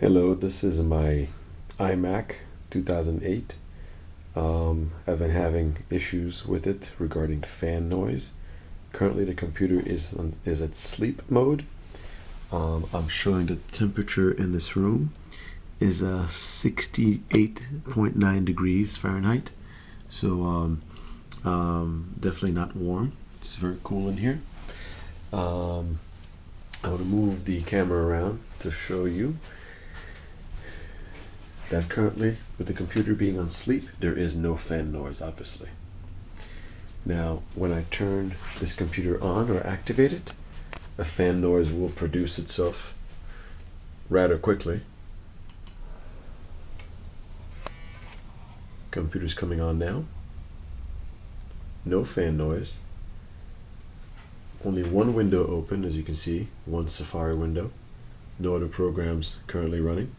Hello, this is my iMac 2008. I've been having issues with it regarding fan noise. Currently the computer is at sleep mode. I'm showing the temperature in this room is 68.9 degrees Fahrenheit. So definitely not warm. It's very cool in here. I'm going to move the camera around to show you that currently, with the computer being on sleep, there is no fan noise, obviously. Now, when I turn this computer on or activate it, a fan noise will produce itself rather quickly. Computer's coming on now. No fan noise. Only one window open, as you can see, one Safari window. No other programs currently running.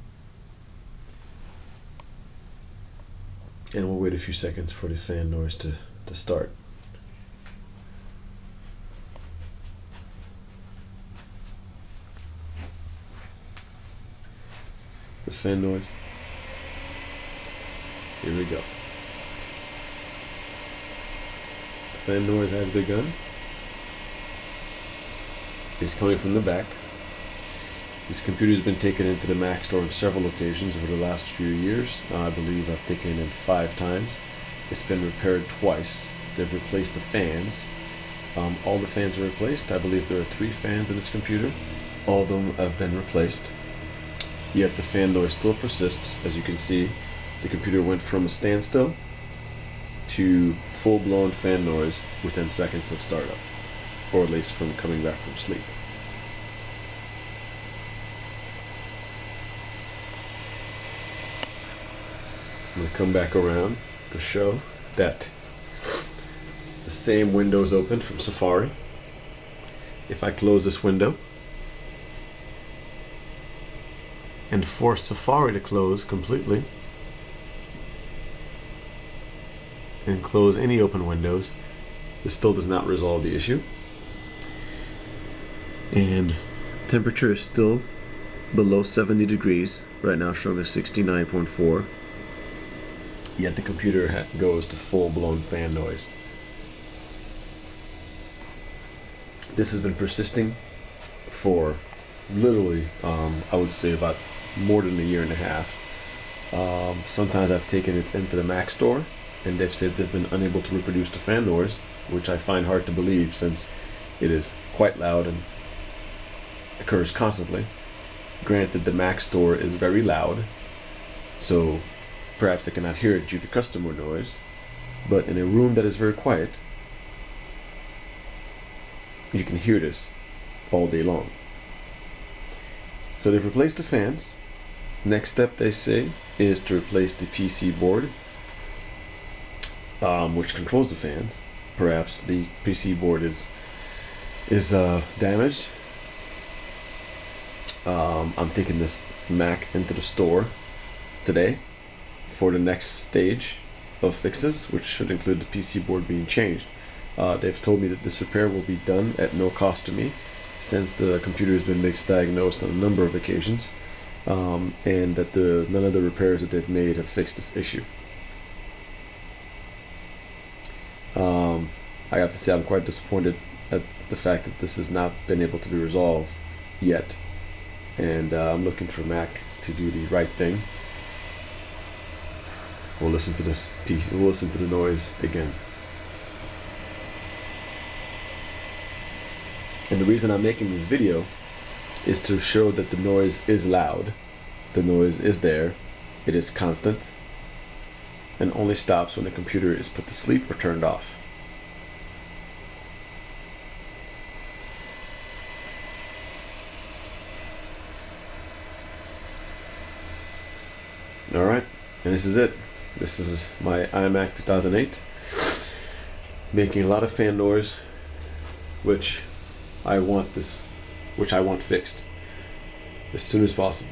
And we'll wait a few seconds for the fan noise to start. The fan noise. Here we go. The fan noise has begun. It's coming from the back. This computer's been taken into the Mac store on several occasions over the last few years. I believe I've taken it in 5 times. It's been repaired twice. They've replaced the fans. All the fans are replaced. I believe there are 3 fans in this computer. All of them have been replaced. Yet the fan noise still persists. As you can see, the computer went from a standstill to full-blown fan noise within seconds of startup, or at least from coming back from sleep. I'm going to come back around to show that the same window is open from Safari. If I close this window and force Safari to close completely and close any open windows, this still does not resolve the issue. And temperature is still below 70 degrees, right now showing a 69.4. Yet the computer goes to full-blown fan noise. This has been persisting for literally, I would say about more than a year and a half. Sometimes I've taken it into the Mac store and they've said they've been unable to reproduce the fan noise, which I find hard to believe since it is quite loud and occurs constantly. Granted, the Mac store is very loud, so perhaps they cannot hear it due to customer noise, but in a room that is very quiet, you can hear this all day long. So they've replaced the fans. Next step, they say, is to replace the PC board, which controls the fans. Perhaps the PC board is damaged. I'm taking this Mac into the store today for the next stage of fixes, which should include the PC board being changed. They've told me that this repair will be done at no cost to me, since the computer has been misdiagnosed on a number of occasions, and that none of the repairs that they've made have fixed this issue. I have to say I'm quite disappointed at the fact that this has not been able to be resolved yet, and I'm looking for Mac to do the right thing. We'll listen to this piece. We'll listen to the noise again. And the reason I'm making this video is to show that the noise is loud. The noise is there. It is constant, and only stops when the computer is put to sleep or turned off. All right, and this is it. This is my iMac 2008, making a lot of fan noise, which I want fixed as soon as possible.